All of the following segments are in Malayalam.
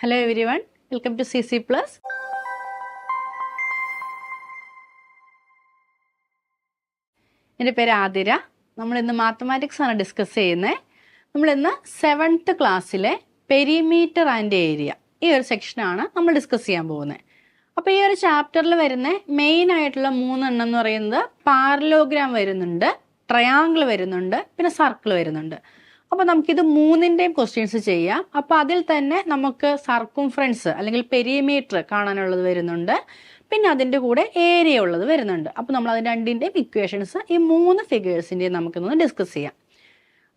Hello everyone, welcome to CC Plus. എൻ്റെ പേര് ആതിര. നമ്മളിന്ന് മാത്തമാറ്റിക്സ് ആണ് ഡിസ്കസ് ചെയ്യുന്നത്. നമ്മളിന്ന് 7th ക്ലാസ്സിലെ പെരിമീറ്റർ ആൻഡ് ഏരിയ ഈ ഒരു സെക്ഷനാണ് നമ്മൾ ഡിസ്കസ് ചെയ്യാൻ പോകുന്നത്. അപ്പോൾ ഈ ഒരു ചാപ്റ്ററിൽ വരുന്ന മെയിൻ ആയിട്ടുള്ള 3 എണ്ണം എന്ന് പറയുന്നത് പാരലോഗ്രാം വരുന്നുണ്ട്, ട്രയാങ്കിൾ വരുന്നുണ്ട്, പിന്നെ സർക്കിൾ വരുന്നുണ്ട്. അപ്പോൾ നമുക്കിത് 3ൻ്റെയും ക്വസ്റ്റ്യൻസ് ചെയ്യാം. അപ്പോൾ അതിൽ തന്നെ നമുക്ക് സർക്കുംഫറൻസ് അല്ലെങ്കിൽ പെരിമീറ്റർ കാണാനുള്ളത് വരുന്നുണ്ട്, പിന്നെ അതിൻ്റെ കൂടെ ഏരിയ ഉള്ളത് വരുന്നുണ്ട്. അപ്പോൾ നമ്മൾ അത് രണ്ടിൻ്റെയും ഇക്വേഷൻസ് ഈ 3 ഫിഗേഴ്സിൻ്റെയും നമുക്കൊന്ന് ഡിസ്കസ് ചെയ്യാം.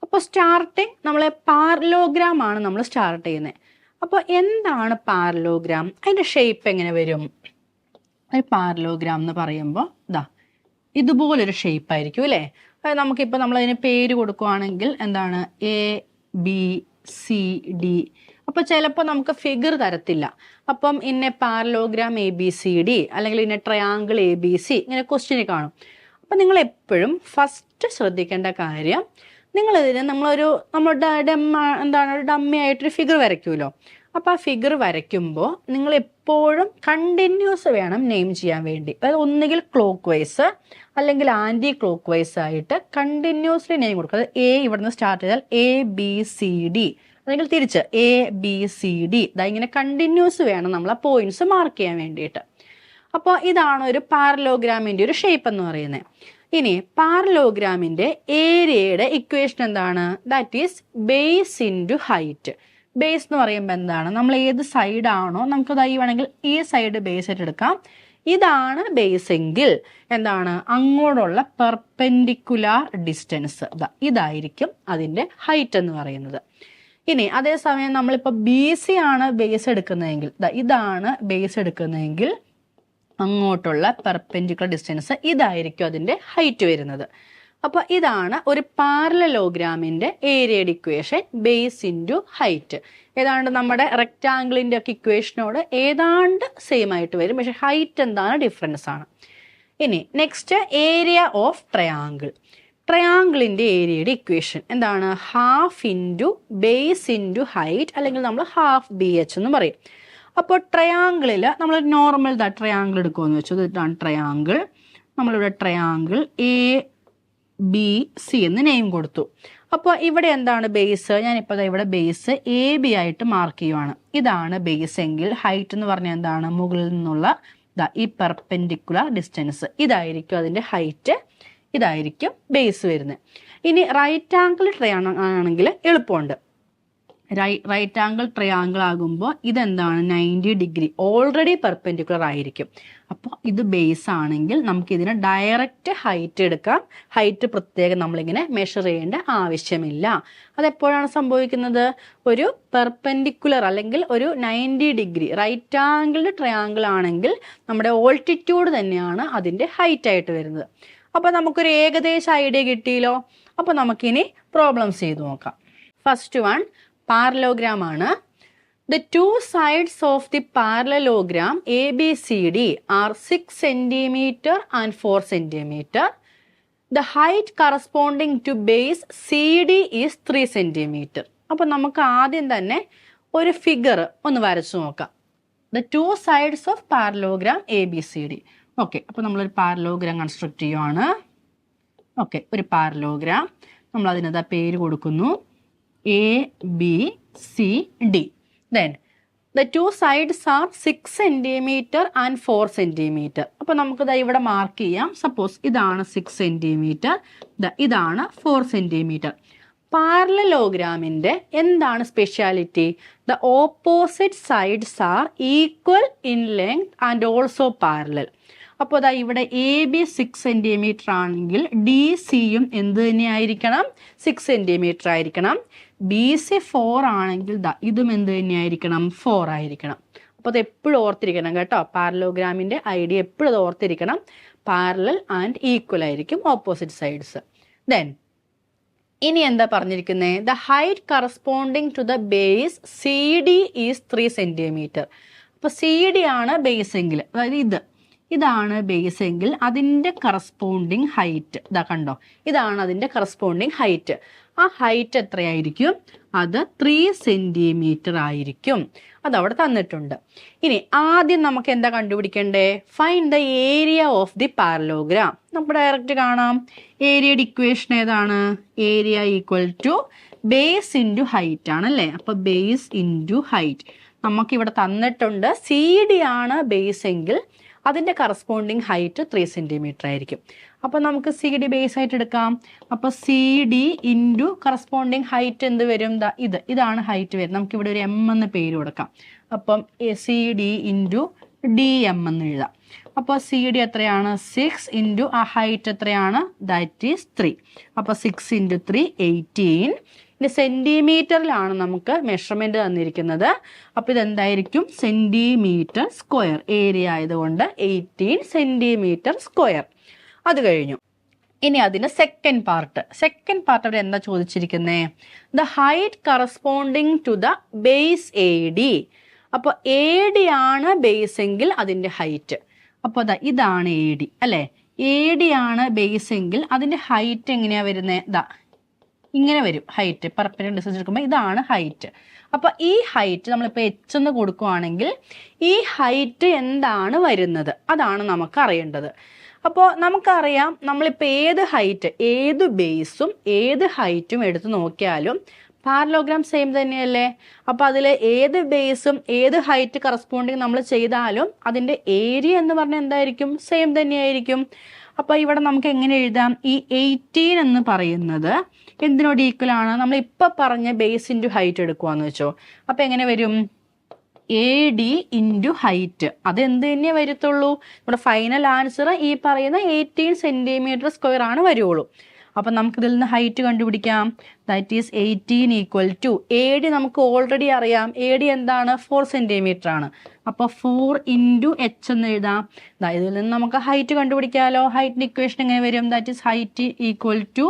അപ്പോൾ സ്റ്റാർട്ടിങ് നമ്മളെ പാരലോഗ്രാം ആണ് നമ്മൾ സ്റ്റാർട്ട് ചെയ്യുന്നത്. അപ്പോൾ എന്താണ് പാരലോഗ്രാം, അതിൻ്റെ ഷേപ്പ് എങ്ങനെ വരും? ഒരു പാരലോഗ്രാം എന്ന് പറയുമ്പോൾ ഇതുപോലൊരു ഷേപ്പ് ആയിരിക്കും അല്ലേ. അതായത് നമുക്കിപ്പോൾ നമ്മളതിന് പേര് കൊടുക്കുകയാണെങ്കിൽ എന്താണ് ABCD. അപ്പോൾ ചിലപ്പോൾ നമുക്ക് ഫിഗർ തരത്തില്ല. അപ്പം ഇന്ന പാരലോഗ്രാം ABCD അല്ലെങ്കിൽ ഇന്ന ട്രയാങ്കിൾ ABC ഇങ്ങനെ ക്വസ്റ്റ്യൻ കാണും. അപ്പം നിങ്ങൾ എപ്പോഴും ഫസ്റ്റ് ശ്രദ്ധിക്കേണ്ട കാര്യം, നിങ്ങളിതിന് നമ്മളുടെ ഒരു ഡമ്മി ആയിട്ടൊരു ഫിഗർ വരയ്ക്കുമല്ലോ. അപ്പോൾ ആ ഫിഗർ വരയ്ക്കുമ്പോൾ നിങ്ങൾ എപ്പോഴും കണ്ടിന്യൂസ് വേണം നെയിം ചെയ്യാൻ വേണ്ടി. അതായത് ഒന്നുകിൽ ക്ലോക്ക് വൈസ് അല്ലെങ്കിൽ ആൻറ്റി ക്ലോക്ക് വൈസ് ആയിട്ട് കണ്ടിന്യൂസ്ലി നെയിം കൊടുക്കുക. അത് ഇവിടുന്ന് സ്റ്റാർട്ട് ചെയ്താൽ ABCD അല്ലെങ്കിൽ തിരിച്ച് ABCD ഇങ്ങനെ കണ്ടിന്യൂസ് വേണം നമ്മൾ ആ പോയിന്റ്സ് മാർക്ക് ചെയ്യാൻ വേണ്ടിയിട്ട്. അപ്പോൾ ഇതാണ് ഒരു പാരലോഗ്രാമിൻ്റെ ഒരു ഷേപ്പ് എന്ന് പറയുന്നത്. ഇനി പാരലോഗ്രാമിൻ്റെ ഏരിയയുടെ ഇക്വേഷൻ എന്താണ്? That is base into height. Base എന്ന് പറയുമ്പോൾ എന്താണ്, നമ്മൾ ഏത് സൈഡാണോ നമുക്കത് വേണമെങ്കിൽ ഈ സൈഡ് ബേസ് ആയിട്ട് എടുക്കാം. ഇതാണ് ബേസ് എങ്കിൽ എന്താണ്, അങ്ങോട്ടുള്ള പെർപെൻഡിക്കുലാർ ഡിസ്റ്റൻസ് ഇതായിരിക്കും അതിൻ്റെ ഹൈറ്റ് എന്ന് പറയുന്നത്. ഇനി അതേസമയം നമ്മളിപ്പോൾ BC ആണ് ബേസ് എടുക്കുന്നതെങ്കിൽ ഇതാണ് ബേസ് എടുക്കുന്നതെങ്കിൽ അങ്ങോട്ടുള്ള പെർപെൻഡിക്കുലർ ഡിസ്റ്റൻസ് ഇതായിരിക്കും അതിൻ്റെ ഹൈറ്റ് വരുന്നത്. അപ്പോൾ ഇതാണ് ഒരു പാരലലോഗ്രാമിൻ്റെ ഏരിയയുടെ ഇക്വേഷൻ, ബേസ് ഇൻറ്റു ഹൈറ്റ്. ഏതാണ്ട് നമ്മുടെ റെക്റ്റാങ്കിളിൻ്റെ ഒക്കെ ഇക്വേഷനോട് ഏതാണ്ട് സെയിം ആയിട്ട് വരും, പക്ഷെ ഹൈറ്റ് എന്താണ് ഡിഫറൻസ് ആണ്. ഇനി നെക്സ്റ്റ് ഏരിയ ഓഫ് ട്രയാങ്കിൾ. ട്രയാങ്കിളിൻ്റെ ഏരിയയുടെ ഇക്വേഷൻ എന്താണ്? Half into base into height, അല്ലെങ്കിൽ നമ്മൾ ഹാഫ് BH എന്ന് പറയും. അപ്പോൾ ട്രയാങ്കിളിൽ നമ്മൾ നോർമൽ ട്രയാങ്കിൾ എടുക്കുമെന്ന് വെച്ചു. ഇതാണ് ട്രയാങ്കിൾ. നമ്മളിവിടെ ട്രയാങ്കിൾ ABC എന്ന് നെയിം കൊടുത്തു. അപ്പോൾ ഇവിടെ എന്താണ് ബേസ്? ഞാനിപ്പോൾ ഇവിടെ ബേസ് AB ആയിട്ട് മാർക്ക് ചെയ്യുവാണ്. ഇതാണ് ബേസ് എങ്കിൽ ഹൈറ്റ് എന്ന് പറഞ്ഞാൽ എന്താണ്? മുകളിൽ നിന്നുള്ള ഈ പെർപെൻഡിക്കുലർ ഡിസ്റ്റൻസ് ഇതായിരിക്കും അതിൻ്റെ ഹൈറ്റ്, ഇതായിരിക്കും ബേസ് വരുന്നത്. ഇനി റൈറ്റ് ആംഗിൾ ട്രയാങ്കിൾ ആണെങ്കിൽ എളുപ്പമുണ്ട്. റൈറ്റ് ആംഗിൾ ട്രയാങ്കിൾ ആകുമ്പോൾ ഇതെന്താണ്? 90 ഡിഗ്രി ഓൾറെഡി പെർപെൻഡിക്കുലർ ആയിരിക്കും. അപ്പോൾ ഇത് ബേസ് ആണെങ്കിൽ നമുക്കിതിന് ഡയറക്റ്റ് ഹൈറ്റ് എടുക്കാം. ഹൈറ്റ് പ്രത്യേകം നമ്മളിങ്ങനെ മെഷർ ചെയ്യേണ്ട ആവശ്യമില്ല. അതെപ്പോഴാണ് സംഭവിക്കുന്നത്? ഒരു പെർപെൻഡിക്കുലർ അല്ലെങ്കിൽ ഒരു 90 ഡിഗ്രി റൈറ്റ് ആംഗിൾഡ് ട്രയാങ്കിൾ ആണെങ്കിൽ നമ്മുടെ ഓൾട്ടിറ്റ്യൂഡ് തന്നെയാണ് അതിൻ്റെ ഹൈറ്റ് ആയിട്ട് വരുന്നത്. അപ്പോൾ നമുക്കൊരു ഏകദേശ ഐഡിയ കിട്ടിയല്ലോ. അപ്പോൾ നമുക്കിനി പ്രോബ്ലംസ് ചെയ്ത് നോക്കാം. ഫസ്റ്റ് വൺ പാരലോഗ്രാം ആണ്. The two sides of the parallelogram ABCD are 6 cm and 4 cm. The height corresponding to base CD is 3 cm. അപ്പോൾ നമുക്ക് ആദ്യം തന്നെ ഒരു ഫിഗർ ഒന്ന് വരച്ചു നോക്കാം. The two sides of parallelogram ABCD. Okay, അപ്പോൾ നമ്മളൊരു പാരലോഗ്രാം കൺസ്ട്രക്ട് ചെയ്യുവാണ്. ഓക്കെ, ഒരു പാരലോഗ്രാം. നമ്മൾ അതിനകത്ത് പേര് കൊടുക്കുന്നു ABCD. Then the two sides are 6 cm and 4 cm. അപ്പോൾ നമുക്ക് ഇവിടെ മാർക്ക് ചെയ്യാം. സപ്പോസ് ഇതാണ് 6 cm, ഇതാണ് 4 cm. പാരലലോഗ്രാമിൻ്റെ എന്താണ് speciality? The opposite sides are equal in length and also parallel. അപ്പോൾ ഇവിടെ AB 6 cm ആണെങ്കിൽ DCയും എന്ത് തന്നെയായിരിക്കണം? 6 cm ആയിരിക്കണം. BC 4 ആണെങ്കിൽ ഇതും എന്ത് തന്നെയായിരിക്കണം? 4 ആയിരിക്കണം. അപ്പോൾ അത് എപ്പോഴും ഓർത്തിരിക്കണം കേട്ടോ. പാരലോഗ്രാമിൻ്റെ ഐഡിയ എപ്പോഴും അത് ഓർത്തിരിക്കണം. പാരലൽ ആൻഡ് ഈക്വൽ ആയിരിക്കും ഓപ്പോസിറ്റ് സൈഡ്സ്. ദെൻ ഇനി എന്താ പറഞ്ഞിരിക്കുന്നത്? The height corresponding to the base CD is 3 cm. അപ്പോൾ CD ആണ് ബേസ് എങ്കിൽ, അതായത് ഇതാണ് ബേസ് എങ്കിൽ അതിൻ്റെ കറസ്പോണ്ടിങ് ഹൈറ്റ് കണ്ടോ, ഇതാണ് അതിൻ്റെ കറസ്പോണ്ടിങ് ഹൈറ്റ്. ആ ഹൈറ്റ് എത്രയായിരിക്കും? അത് 3 സെന്റിമീറ്റർ ആയിരിക്കും. അതവിടെ തന്നിട്ടുണ്ട്. ഇനി ആദ്യം നമുക്ക് എന്താ കണ്ടുപിടിക്കണ്ടേ? Find the area of the parallelogram. നമുക്ക് ഡയറക്റ്റ് കാണാം. ഏരിയയുടെ ഇക്വേഷൻ ഏതാണ്? Area equal to base into height ആണല്ലേ. അപ്പൊ ബേസ് ഇൻറ്റു ഹൈറ്റ് നമുക്കിവിടെ തന്നിട്ടുണ്ട്. സി ഡി ആണ് ബേസ് എങ്കിൽ അതിന്റെ കറസ്പോണ്ടിങ് ഹൈറ്റ് 3 സെന്റിമീറ്റർ ആയിരിക്കും. അപ്പൊ നമുക്ക് സി ഡി ബേസ് ആയിട്ട് എടുക്കാം. അപ്പൊ C D into corresponding height എന്ത് വരും? ഇതാണ് ഹൈറ്റ് വരും. നമുക്ക് ഇവിടെ ഒരു എം എന്ന് പേര് കൊടുക്കാം. അപ്പം C D into D M എന്ന് എഴുതാം. അപ്പോൾ സി ഡി എത്രയാണ്? 6 ഇൻറ്റു ആ ഹൈറ്റ് എത്രയാണ്? That is 3. അപ്പോൾ 6 ഇൻറ്റു 3 18. ഇനി സെന്റിമീറ്ററിലാണ് നമുക്ക് മെഷർമെന്റ് തന്നിരിക്കുന്നത്. അപ്പൊ ഇതെന്തായിരിക്കും? Centimetre square. ഏരിയ ആയതുകൊണ്ട് 18 സെന്റിമീറ്റർ സ്ക്വയർ. അത് കഴിഞ്ഞു. ഇനി അതിന് സെക്കൻഡ് പാർട്ട് അവർ എന്താ ചോദിച്ചിരിക്കുന്നത്? The height corresponding to the base A D. അപ്പോൾ എ ഡി ആണ് ബേസ് എങ്കിൽ അതിന്റെ ഹൈറ്റ്. അപ്പോൾ ഇതാണ് എ ഡി അല്ലെ. എ ഡി ആണ് ബേസ് എങ്കിൽ അതിന്റെ ഹൈറ്റ് എങ്ങനെയാ വരുന്നത്? ഇങ്ങനെ വരും. ഹൈറ്റ് പെർപെൻഡിക്കുലർ ഡിസ്റ്റൻസ് എടുക്കുമ്പോൾ ഇതാണ് ഹൈറ്റ്. അപ്പൊ ഈ ഹൈറ്റ് നമ്മളിപ്പോൾ എച്ച് എന്ന് കൊടുക്കുവാണെങ്കിൽ ഈ ഹൈറ്റ് എന്താണ് വരുന്നത്? അതാണ് നമുക്ക് അറിയേണ്ടത്. അപ്പോൾ നമുക്കറിയാം, നമ്മളിപ്പോൾ ഏത് ബേസും ഏത് ഹൈറ്റും എടുത്ത് നോക്കിയാലും പാരലോഗ്രാം സെയിം തന്നെയല്ലേ. അപ്പോൾ അതിൽ ഏത് ബേസും ഏത് ഹൈറ്റ് കറസ്പോണ്ടിങ് നമ്മൾ ചെയ്താലും അതിൻ്റെ ഏരിയ എന്ന് പറഞ്ഞാൽ എന്തായിരിക്കും? സെയിം തന്നെയായിരിക്കും. അപ്പോൾ ഇവിടെ നമുക്ക് എങ്ങനെ എഴുതാം? ഈ 18 എന്ന് പറയുന്നത് എന്തിനോട് ഈക്വൽ ആണ്? നമ്മൾ ഇപ്പൊ പറഞ്ഞ ബേസ് ഇൻറ്റു ഹൈറ്റ് എടുക്കുവാന്ന് വെച്ചോ. അപ്പൊ എങ്ങനെ വരും? A D into height. അത് എന്ത് തന്നെ വരത്തുള്ളൂ? നമ്മുടെ ഫൈനൽ ആൻസർ ഈ പറയുന്ന 18 സെന്റിമീറ്റർ സ്ക്വയർ ആണ് വരുള്ളൂ. അപ്പൊ നമുക്ക് ഇതിൽ നിന്ന് ഹൈറ്റ് കണ്ടുപിടിക്കാം. That is 18 equal to A D നമുക്ക് ഓൾറെഡി അറിയാം. എ ഡി എന്താണ്? 4 സെന്റിമീറ്റർ ആണ്. അപ്പൊ 4 ഇൻറ്റു എച്ച് എന്ന് എഴുതാം. ഇതിൽ നിന്ന് നമുക്ക് ഹൈറ്റ് കണ്ടുപിടിക്കാമല്ലോ. ഹൈറ്റിന്റെ ഇക്വേഷൻ എങ്ങനെ വരും? That is height equal to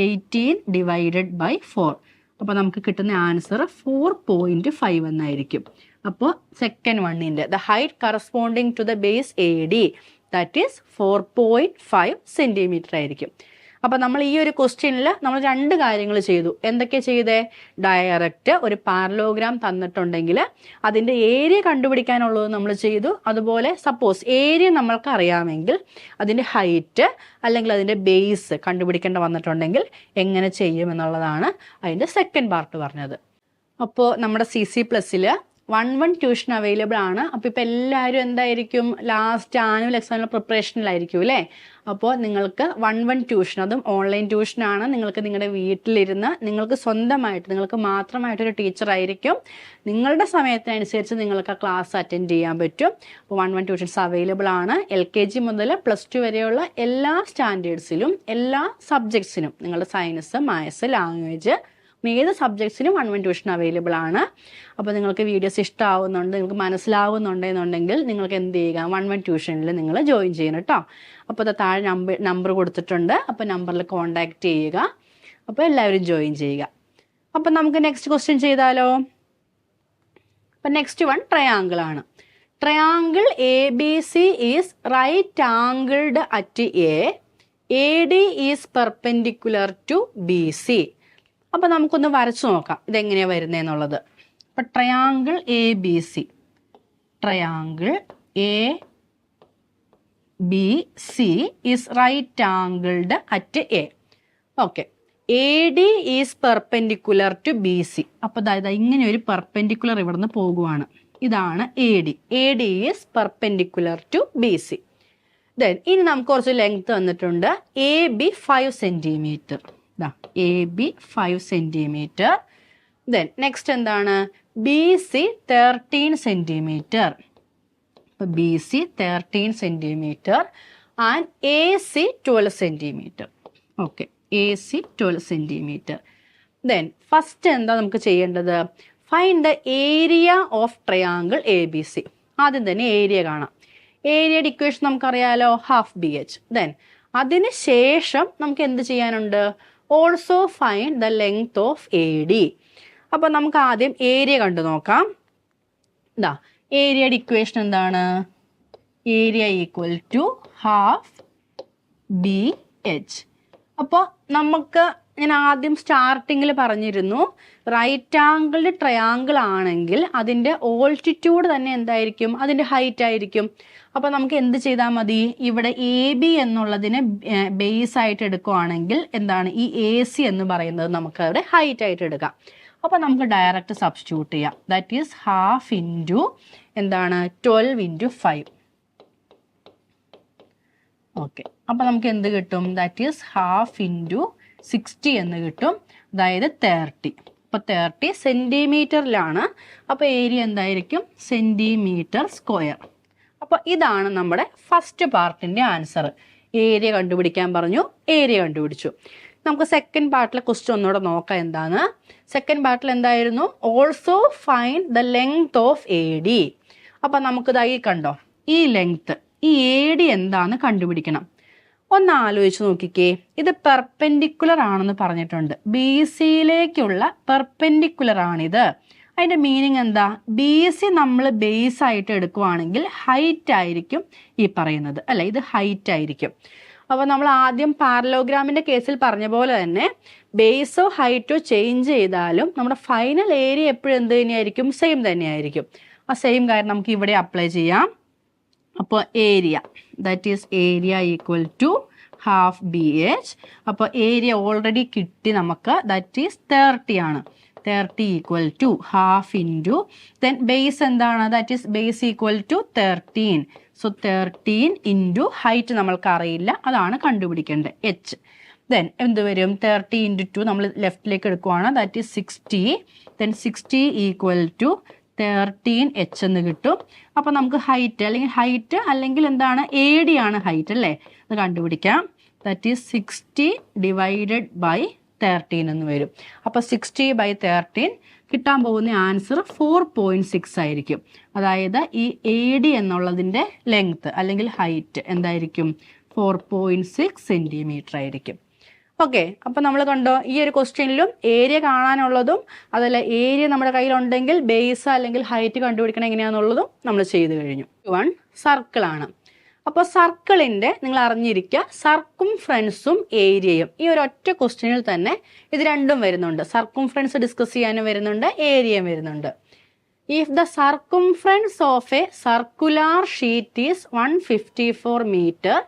18 divided by 4. അപ്പോൾ നമുക്ക് കിട്ടുന്ന ആൻസർ 4.5 എന്നായിരിക്കും. അപ്പോൾ സെക്കൻഡ് വണ്ണിൻ്റെ the height corresponding to the base A D that is 4.5 centimetre ആയിരിക്കും. അപ്പം നമ്മൾ ഈ ഒരു ക്വസ്റ്റ്യനിൽ നമ്മൾ 2 കാര്യങ്ങൾ ചെയ്തു. എന്തൊക്കെ ചെയ്തേ? ഡയറക്റ്റ് ഒരു പാരലോഗ്രാം തന്നിട്ടുണ്ടെങ്കിൽ അതിൻ്റെ ഏരിയ കണ്ടുപിടിക്കാനുള്ളത് നമ്മൾ ചെയ്തു. അതുപോലെ സപ്പോസ് ഏരിയ നമ്മൾക്ക് അറിയാമെങ്കിൽ അതിൻ്റെ ഹൈറ്റ് അല്ലെങ്കിൽ അതിൻ്റെ ബേസ് കണ്ടുപിടിക്കേണ്ട വന്നിട്ടുണ്ടെങ്കിൽ എങ്ങനെ ചെയ്യും എന്നുള്ളതാണ് അതിൻ്റെ സെക്കൻഡ് പാർട്ട് പറഞ്ഞത്. അപ്പോൾ നമ്മുടെ CC+ൽ 1-1 ട്യൂഷൻ അവൈലബിൾ ആണ്. അപ്പോൾ ഇപ്പോൾ എല്ലാവരും എന്തായിരിക്കും? ലാസ്റ്റ് ആനുവൽ എക്സാമിനുള്ള പ്രിപ്പറേഷനിലായിരിക്കും അല്ലേ. അപ്പോൾ നിങ്ങൾക്ക് 1-1 ട്യൂഷൻ, അതും ഓൺലൈൻ ട്യൂഷനാണ്. നിങ്ങൾക്ക് നിങ്ങളുടെ വീട്ടിലിരുന്ന് നിങ്ങൾക്ക് സ്വന്തമായിട്ട് നിങ്ങൾക്ക് മാത്രമായിട്ടൊരു ടീച്ചറായിരിക്കും. നിങ്ങളുടെ സമയത്തിനനുസരിച്ച് നിങ്ങൾക്ക് ആ ക്ലാസ് അറ്റൻഡ് ചെയ്യാൻ പറ്റും. അപ്പോൾ 1-1 ട്യൂഷൻസ് അവൈലബിൾ ആണ്. LKG മുതൽ +2 വരെയുള്ള എല്ലാ സ്റ്റാൻഡേർഡ്സിലും എല്ലാ സബ്ജക്ട്സിനും, നിങ്ങളുടെ സയൻസ്, മാത്സ്, ലാംഗ്വേജ്, ഏത് സബ്ജക്ട്സിനും 1-1 ട്യൂഷൻ അവൈലബിൾ ആണ്. അപ്പോൾ നിങ്ങൾക്ക് വീഡിയോസ് ഇഷ്ടമാവുന്നുണ്ട്, നിങ്ങൾക്ക് മനസ്സിലാവുന്നുണ്ടെന്നുണ്ടെങ്കിൽ നിങ്ങൾക്ക് എന്ത് ചെയ്യുക? 1-1 ട്യൂഷനിൽ നിങ്ങൾ ജോയിൻ ചെയ്യണം കേട്ടോ. അപ്പോൾ താഴെ നമ്പർ കൊടുത്തിട്ടുണ്ട്. അപ്പോൾ നമ്പറിൽ കോൺടാക്റ്റ് ചെയ്യുക. അപ്പോൾ എല്ലാവരും ജോയിൻ ചെയ്യുക. അപ്പം നമുക്ക് നെക്സ്റ്റ് ക്വസ്റ്റ്യൻ ചെയ്താലോ? അപ്പം നെക്സ്റ്റ് വൺ ട്രയാങ്കിൾ ആണ്. Triangle ABC is right angled at AD is perpendicular to BC. അപ്പം നമുക്കൊന്ന് വരച്ചു നോക്കാം ഇതെങ്ങനെയാണ് വരുന്നതെന്നുള്ളത്. അപ്പം triangle ABC, triangle ABC is right angled at A. Okay, AD is perpendicular to BC. അപ്പോൾ അതായത് ഇങ്ങനെ ഒരു പെർപെൻഡിക്കുലർ ഇവിടെ നിന്ന് പോകുവാണ്. ഇതാണ് AD. AD is perpendicular to BC. Then ഇനി നമുക്ക് കുറച്ച് ലെങ്ത് തന്നിട്ടുണ്ട്. AB 5 centimetre. AB 5 centimetre. Then next എന്താണ്? BC 13 centimetre. അപ്പോൾ BC 13 centimetre and AC 12 centimetre. Okay, AC 12 centimetre. Then first എന്താ നമുക്ക് ചെയ്യേണ്ടത്? Find the area of triangle ABC. ആദ്യം തന്നെ ഏരിയ കാണാം. ഏരിയയുടെ ഇക്വേഷൻ നമുക്കറിയാലോ, ഹാഫ് BH. ദെൻ അതിന് ശേഷം നമുക്ക് എന്ത് ചെയ്യാനുണ്ട്? Also find the length of AD. അപ്പോൾ നമുക്ക് ആദ്യം ഏരിയ കണ്ടു നോക്കാം. ഏരിയയുടെ ഇക്വേഷൻ എന്താണ്? Area equal to half BH. അപ്പോൾ നമുക്ക് ഞാൻ ആദ്യം സ്റ്റാർട്ടിങ്ങിൽ പറഞ്ഞിരുന്നു, റൈറ്റ് ആംഗിൾഡ് ട്രയാങ്കിൾ ആണെങ്കിൽ അതിൻ്റെ ഓൾട്ടിറ്റ്യൂഡ് തന്നെ എന്തായിരിക്കും, അതിൻ്റെ ഹൈറ്റ് ആയിരിക്കും. അപ്പോൾ നമുക്ക് എന്ത് ചെയ്താൽ മതി, ഇവിടെ എ ബി എന്നുള്ളതിനെ ബേസ് ആയിട്ട് എടുക്കുകയാണെങ്കിൽ എന്താണ്, ഈ എ സി എന്ന് പറയുന്നത് നമുക്ക് അവിടെ ഹൈറ്റ് ആയിട്ട് എടുക്കാം. അപ്പോൾ നമുക്ക് ഡയറക്റ്റ് സബ്സ്റ്റിറ്റ്യൂട്ട് ചെയ്യാം. ദാറ്റ് ഈസ് ഹാഫ് ഇൻറ്റു എന്താണ് 12 ഇൻറ്റു 5. ഓക്കെ, അപ്പോൾ നമുക്ക് എന്ത് കിട്ടും, ദാറ്റ് ഈസ് ഹാഫ് ഇൻറ്റു 60 എന്ന് കിട്ടും, അതായത് 30. അപ്പോൾ 30 സെൻറ്റിമീറ്ററിലാണ്. അപ്പോൾ ഏരിയ എന്തായിരിക്കും, സെൻറ്റിമീറ്റർ സ്ക്വയർ. അപ്പോൾ ഇതാണ് നമ്മുടെ ഫസ്റ്റ് പാർട്ടിൻ്റെ ആൻസർ. ഏരിയ കണ്ടുപിടിക്കാൻ പറഞ്ഞു, ഏരിയ കണ്ടുപിടിച്ചു. നമുക്ക് സെക്കൻഡ് പാർട്ടിലെ ക്വസ്റ്റ്യൻ ഒന്നുകൂടെ നോക്കാം. എന്താണ് സെക്കൻഡ് പാർട്ടിൽ എന്തായിരുന്നു, also find the length of A D. അപ്പം നമുക്കിതായി കണ്ടോ, ഈ ലെങ്ത്, ഈ എ ഡി എന്താന്ന് കണ്ടുപിടിക്കണം. ഒന്ന് ആലോചിച്ച് നോക്കിക്കേ, ഇത് പെർപെൻഡിക്കുലർ ആണെന്ന് പറഞ്ഞിട്ടുണ്ട്, ബി സിയിലേക്കുള്ള പെർപെൻഡിക്കുലർ ആണിത്. അതിൻ്റെ മീനിങ് എന്താ, ബി സി നമ്മൾ ബേസ് ആയിട്ട് എടുക്കുവാണെങ്കിൽ ഹൈറ്റ് ആയിരിക്കും ഈ പറയുന്നത്, അല്ല ഇത് ഹൈറ്റ് ആയിരിക്കും. അപ്പോൾ നമ്മൾ ആദ്യം പാരലോഗ്രാമിൻ്റെ കേസിൽ പറഞ്ഞ പോലെ തന്നെ ബേസോ ഹൈറ്റോ ചേഞ്ച് ചെയ്താലും നമ്മുടെ ഫൈനൽ ഏരിയ എപ്പോഴും എന്ത് തന്നെയായിരിക്കും, സെയിം തന്നെയായിരിക്കും. ആ സെയിം കാര്യം നമുക്ക് ഇവിടെ അപ്ലൈ ചെയ്യാം. അപ്പോൾ area, that is area equal to half B H. അപ്പോൾ ഏരിയ ഓൾറെഡി കിട്ടി നമുക്ക്, ദാറ്റ് ഈസ് 30 ആണ്. 30 equal to half into then base എന്താണ്, that is base equal to 13. So 13 into height നമ്മൾക്ക് അറിയില്ല, അതാണ് കണ്ടുപിടിക്കേണ്ടത്, എച്ച്. ദെൻ എന്ത് വരും, 30 ഇൻറ്റു 2 നമ്മൾ ലെഫ്റ്റിലേക്ക് എടുക്കുവാണ്, that is 60. Then 60 equal to 13 H എന്ന് കിട്ടും. അപ്പോൾ നമുക്ക് ഹൈറ്റ് അല്ലെങ്കിൽ എന്താണ്, എ ഡി ആണ് ഹൈറ്റ് അല്ലേ, അത് കണ്ടുപിടിക്കാം. ദാറ്റ് ഈസ് 60 ഡിവൈഡഡ് ബൈ 13 എന്ന് വരും. അപ്പോൾ 60 ബൈ 13 കിട്ടാൻ പോകുന്ന ആൻസർ 4.6 ആയിരിക്കും. അതായത് ഈ എ ഡി എന്നുള്ളതിൻ്റെ ലെങ്ത് അല്ലെങ്കിൽ ഹൈറ്റ് എന്തായിരിക്കും, 4.6 സെൻറ്റിമീറ്റർ ആയിരിക്കും. ഓക്കെ, അപ്പോൾ നമ്മൾ കണ്ടോ, ഈ ഒരു ക്വസ്റ്റ്യനിലും ഏരിയ കാണാനുള്ളതും അതല്ല ഏരിയ നമ്മുടെ കയ്യിലുണ്ടെങ്കിൽ ബേസ് അല്ലെങ്കിൽ ഹൈറ്റ് കണ്ടുപിടിക്കണം എങ്ങനെയാണെന്നുള്ളതും നമ്മൾ ചെയ്തു കഴിഞ്ഞു. 1 സർക്കിളാണ്. അപ്പോൾ സർക്കിളിൻ്റെ നിങ്ങൾ അറിഞ്ഞിരിക്കുക, സർക്കുംഫറൻസും ഏരിയയും ഈ ഒരു ഒറ്റ ക്വസ്റ്റ്യനിൽ തന്നെ ഇത് രണ്ടും വരുന്നുണ്ട്. സർക്കുംഫറൻസ് ഡിസ്കസ് ചെയ്യാനും വരുന്നുണ്ട്, ഏരിയയും വരുന്നുണ്ട്. If the circumference of a circular sheet is 154 metre,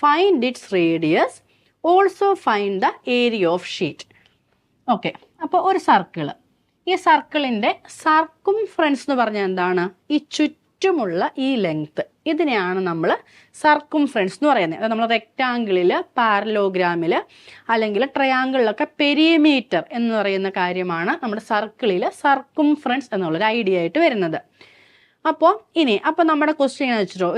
find its radius, also find the area of sheet. Okay, അപ്പോൾ ഒരു സർക്കിള്, ഈ സർക്കിളിൻ്റെ സർക്കുംഫറൻസ് എന്ന് പറഞ്ഞാൽ എന്താണ്, ഈ ചുറ്റുമുള്ള ഈ ലെങ്ത്, ഇതിനെയാണ് നമ്മൾ സർക്കുംഫറൻസ് എന്ന് പറയുന്നത്. അത് നമ്മൾ റെക്റ്റാങ്കിളിൽ, പാരലോഗ്രാമിൽ അല്ലെങ്കിൽ ട്രയാങ്കിളിലൊക്കെ പെരിമീറ്റർ എന്ന് പറയുന്ന കാര്യമാണ് നമ്മുടെ സർക്കിളിൽ സർക്കുംഫറൻസ് എന്നുള്ളൊരു ഐഡിയ ആയിട്ട് വരുന്നത്. അപ്പോൾ നമ്മുടെ ക്വസ്റ്റ്യൻ എന്ന് വെച്ചിട്ടോ,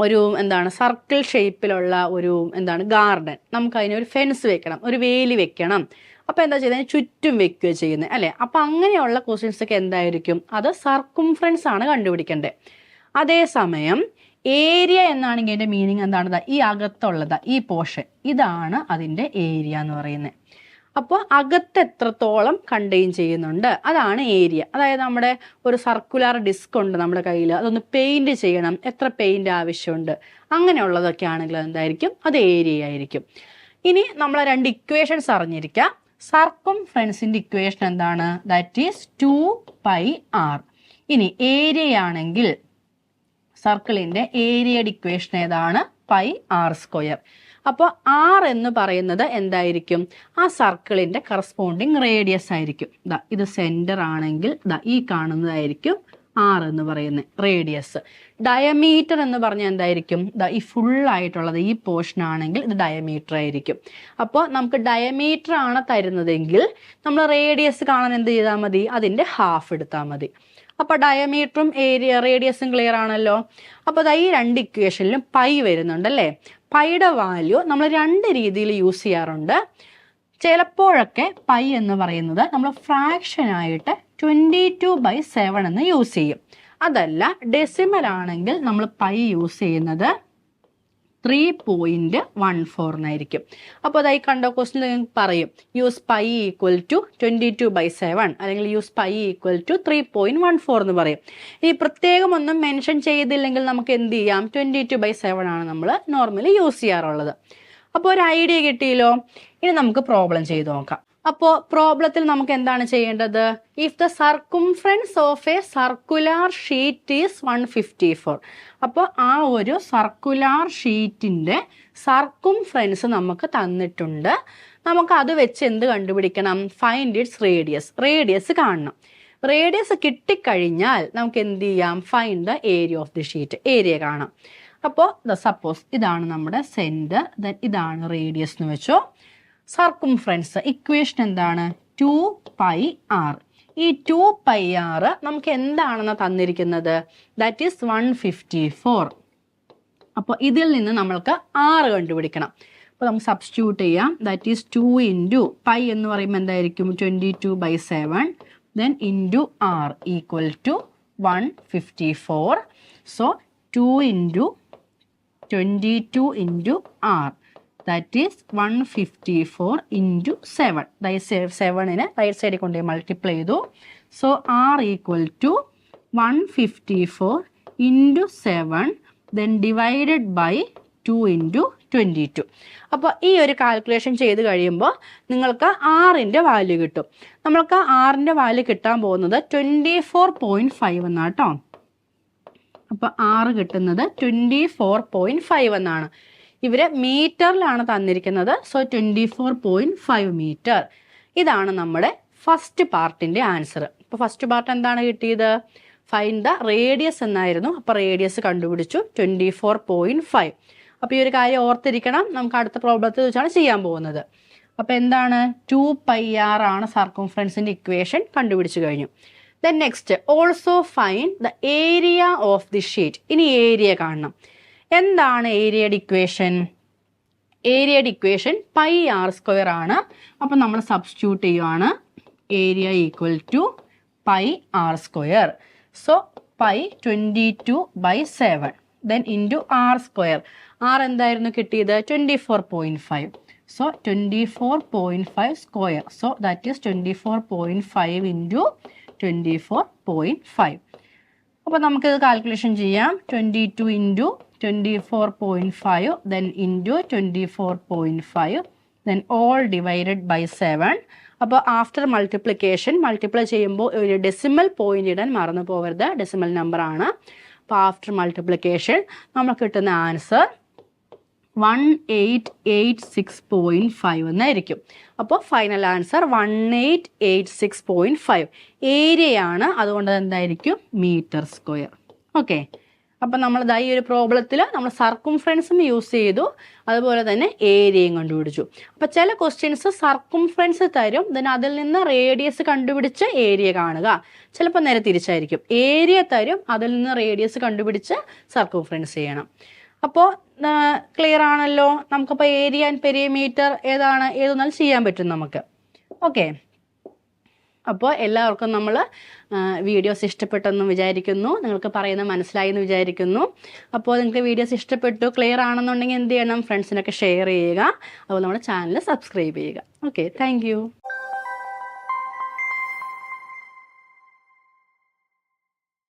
ഒരു എന്താണ് സർക്കിൾ ഷേപ്പിലുള്ള ഒരു എന്താണ് ഗാർഡൻ, നമുക്ക് അതിനൊരു ഫെൻസ് വെക്കണം, ഒരു വേലി വെക്കണം. അപ്പോൾ എന്താ ചെയ്യുന്നത്, ചുറ്റും വെക്കുകയോ ചെയ്യുന്നത് അല്ലേ. അപ്പോൾ അങ്ങനെയുള്ള ക്വസ്റ്റ്യൻസ് ഒക്കെ എന്തായിരിക്കും, അത് സർക്കുംഫറൻസ് ആണ് കണ്ടുപിടിക്കേണ്ടത്. അതേസമയം ഏരിയ എന്നാണെങ്കിൽ അതിൻ്റെ മീനിങ് എന്താണ്, ഈ അകത്തുള്ളത് ഈ പോർഷൻ, ഇതാണ് അതിൻ്റെ ഏരിയ എന്ന് പറയുന്നത്. അപ്പോൾ അകത്ത് എത്രത്തോളം കണ്ടെയ്ൻ ചെയ്യുന്നുണ്ട് അതാണ് ഏരിയ. അതായത് നമ്മുടെ ഒരു സർക്കുലർ ഡിസ്ക് ഉണ്ട് നമ്മുടെ കയ്യിൽ, അതൊന്ന് പെയിൻറ് ചെയ്യണം, എത്ര പെയിൻറ് ആവശ്യമുണ്ട്, അങ്ങനെയുള്ളതൊക്കെ ആണെങ്കിൽ എന്തായിരിക്കും, അത് ഏരിയ ആയിരിക്കും. ഇനി നമ്മൾ 2 ഇക്വേഷൻസ് അറിഞ്ഞിരിക്കാം. സർക്കുംഫറൻസിൻ്റെ ഇക്വേഷൻ എന്താണ്, ദാറ്റ് ഈസ് 2πr. ഇനി ഏരിയ ആണെങ്കിൽ സർക്കിളിൻ്റെ ഏരിയയുടെ ഇക്വേഷൻ ഏതാണ്, πr². അപ്പോൾ r എന്ന് പറയുന്നത് എന്തായിരിക്കും, ആ സർക്കിളിൻ്റെ കറസ്പോണ്ടിങ് റേഡിയസ് ആയിരിക്കും. ഇത് സെൻറ്റർ ആണെങ്കിൽ ഈ കാണുന്നതായിരിക്കും r എന്ന് പറയുന്നത് റേഡിയസ്. ഡയമീറ്റർ എന്ന് പറഞ്ഞാൽ എന്തായിരിക്കും, ഈ ഫുള്ളായിട്ടുള്ളത് ഈ പോർഷൻ ആണെങ്കിൽ ഇത് ഡയമീറ്റർ ആയിരിക്കും. അപ്പോൾ നമുക്ക് ഡയമീറ്റർ ആണ് തരുന്നതെങ്കിൽ നമ്മൾ റേഡിയസ് കാണാൻ എന്ത് ചെയ്താൽ മതി, അതിൻ്റെ ഹാഫ് എടുത്താൽ മതി. അപ്പോൾ ഡയമീറ്ററും റേഡിയസും ക്ലിയർ ആണല്ലോ. അപ്പോൾ ഈ 2 ഇക്വേഷനിലും പൈ വരുന്നുണ്ടല്ലേ. പൈയുടെ വാല്യൂ നമ്മൾ 2 രീതിയിൽ യൂസ് ചെയ്യാറുണ്ട്. ചിലപ്പോഴൊക്കെ പൈ എന്ന് പറയുന്നത് നമ്മൾ ഫ്രാക്ഷനായിട്ട് 22/7 എന്ന് യൂസ് ചെയ്യും. അതല്ല ഡെസിമൽ ആണെങ്കിൽ നമ്മൾ പൈ യൂസ് ചെയ്യുന്നത് 3.14 എന്നായിരിക്കും. അപ്പോൾ അതായി കണ്ടോ ക്വസ്റ്റ്യൻ നിങ്ങൾക്ക് പറയും യൂസ് പൈ ഈക്വൽ ടു 22/7 അല്ലെങ്കിൽ യൂസ് പൈ ഈക്വൽ ടു 3.14 എന്ന് പറയും. ഈ പ്രത്യേകം ഒന്നും മെൻഷൻ ചെയ്തില്ലെങ്കിൽ നമുക്ക് എന്ത് ചെയ്യാം, 22/7 ആണ് നമ്മൾ നോർമലി യൂസ് ചെയ്യാറുള്ളത്. അപ്പോൾ ഒരു ഐഡിയ കിട്ടിയല്ലോ. ഇനി നമുക്ക് പ്രോബ്ലം ചെയ്ത് നോക്കാം. അപ്പോൾ പ്രോബ്ലത്തിൽ നമുക്ക് എന്താണ് ചെയ്യേണ്ടത്? If the circumference of a circular sheet is 154. അപ്പോൾ ആ ഒരു സർക്കുലാർ ഷീറ്റിൻ്റെ സർക്കുംഫറൻസ് നമുക്ക് തന്നിട്ടുണ്ട്. നമുക്ക് അത് വെച്ച് എന്ത് കണ്ടുപിടിക്കണം? Find its radius. റേഡിയസ് കാണണം. റേഡിയസ് കിട്ടിക്കഴിഞ്ഞാൽ നമുക്ക് എന്ത് ചെയ്യാം? Find the area of the sheet. Area കാണാം. അപ്പോൾ സപ്പോസ് ഇതാണ് നമ്മുടെ സെൻറ്റർ, ദെൻ ഇതാണ് റേഡിയസ് എന്ന് വെച്ചോ. സർക്കുംഫറൻസ് ഇക്വേഷൻ എന്താണ്? 2πr. ഈ 2πr നമുക്ക് എന്താണെന്ന് തന്നിരിക്കുന്നത്? That is 154. അപ്പോൾ ഇതിൽ നിന്ന് നമ്മൾക്ക് r കണ്ടുപിടിക്കണം. അപ്പോൾ നമുക്ക് സബ്സ്റ്റിറ്റ്യൂട്ട് ചെയ്യാം. ദാറ്റ് ഈസ് 2 ഇൻറ്റു പൈ എന്ന് പറയുമ്പോൾ എന്തായിരിക്കും? 22/7. Then into r equal to 154. So 2 into 22 into r. That is 154 into 7. That 7നെ റൈറ്റ് സൈഡിൽ കൊണ്ടുപോയി മൾട്ടിപ്ലൈ ചെയ്തു. So r equal to 154 into 7 then divided by 2 into 22. അപ്പോൾ ഈ ഒരു കാൽക്കുലേഷൻ ചെയ്ത് കഴിയുമ്പോൾ നിങ്ങൾക്ക് ആറിൻ്റെ വാല്യൂ കിട്ടും. നമ്മൾക്ക് ആറിൻ്റെ വാല്യൂ കിട്ടാൻ പോകുന്നത് 24.5 എന്നാണ് കേട്ടോ. അപ്പോൾ r കിട്ടുന്നത് 24.5 എന്നാണ്. ഇവർ മീറ്ററിലാണ് തന്നിരിക്കുന്നത്. So 24.5 metre. ഇതാണ് നമ്മുടെ ഫസ്റ്റ് പാർട്ടിൻ്റെ ആൻസർ. ഇപ്പോൾ ഫസ്റ്റ് പാർട്ട് എന്താണ് കിട്ടിയത്? ഫൈൻഡ് ദ റേഡിയസ് എന്നായിരുന്നു. അപ്പോൾ റേഡിയസ് കണ്ടുപിടിച്ചു 24.5. അപ്പോൾ ഈ ഒരു കാര്യം ഓർത്തിരിക്കണം. നമുക്ക് അടുത്ത പ്രോബ്ലത്തിൽ വെച്ചാണ് ചെയ്യാൻ പോകുന്നത്. അപ്പോൾ എന്താണ്? 2πr ആണ് സർക്കംഫറൻസിൻ്റെ ഇക്വേഷൻ. കണ്ടുപിടിച്ചു കഴിഞ്ഞു. Then next also find the area of the sheet. ഇനി ഏരിയ കാണണം. എന്താണ് ഏരിയയുടെ ഇക്വേഷൻ? ഏരിയയുടെ ഇക്വേഷൻ πr² ആണ്. അപ്പം നമ്മൾ സബ്സ്റ്റിറ്റ്യൂട്ട് ചെയ്യുവാണ്. Area equal to πr². So pi 22/7 then into r². r എന്തായിരുന്നു കിട്ടിയത്? 24.5. So 24.5 square. So that is 24.5 into 24.5. അപ്പോൾ നമുക്കിത് കാൽക്കുലേഷൻ ചെയ്യാം. 22 into 24.5 then into 24.5 then all divided by 7. അപ്പോൾ ആഫ്റ്റർ മൾട്ടിപ്ലിക്കേഷൻ മൾട്ടിപ്ലൈ ചെയ്യുമ്പോൾ ഒരു ഡെസിമൽ പോയിന്റ് ഇടാൻ മറന്നു പോകരുത്. ഡെസിമൽ നമ്പർ ആണ്. അപ്പോൾ ആഫ്റ്റർ മൾട്ടിപ്ലിക്കേഷൻ നമുക്ക് കിട്ടുന്ന ആൻസർ 1886.5 എന്നായിരിക്കും. അപ്പോൾ ഫൈനൽ ആൻസർ 1886.5. ഏരിയയാണ്, അതുകൊണ്ട് എന്തായിരിക്കും? Metre square. ഓക്കെ. അപ്പം നമ്മൾ ഈ ഒരു പ്രോബ്ലത്തിൽ നമ്മൾ സർക്കുംഫറൻസും യൂസ് ചെയ്തു, അതുപോലെ തന്നെ ഏരിയയും കണ്ടുപിടിച്ചു. അപ്പോൾ ചില ക്വസ്റ്റ്യൻസ് സർക്കുംഫറൻസ് തരും, ദെൻ അതിൽ നിന്ന് റേഡിയസ് കണ്ടുപിടിച്ച് ഏരിയ കാണുക. ചിലപ്പോൾ നേരെ തിരിച്ചായിരിക്കും. ഏരിയ തരും, അതിൽ നിന്ന് റേഡിയസ് കണ്ടുപിടിച്ച് സർക്കുംഫറൻസ് ചെയ്യണം. അപ്പോൾ ക്ലിയർ ആണല്ലോ. നമുക്കപ്പോൾ ഏരിയ ആൻഡ് പെരിമീറ്റർ ഏതൊന്നാലും ചെയ്യാൻ പറ്റും നമുക്ക്. ഓക്കെ. അപ്പോൾ എല്ലാവർക്കും നമ്മൾ വീഡിയോസ് ഇഷ്ടപ്പെട്ടെന്ന് വിചാരിക്കുന്നു. നിങ്ങൾക്ക് പറയുന്നത് മനസ്സിലായി എന്ന് വിചാരിക്കുന്നു. അപ്പോൾ നിങ്ങൾക്ക് വീഡിയോസ് ഇഷ്ടപ്പെട്ടു, ക്ലിയർ ആണെന്നുണ്ടെങ്കിൽ എന്ത് ചെയ്യണം? ഫ്രണ്ട്സിനൊക്കെ ഷെയർ ചെയ്യുക. അപ്പോൾ നമ്മുടെ ചാനൽ സബ്സ്ക്രൈബ് ചെയ്യുക. Okay, thank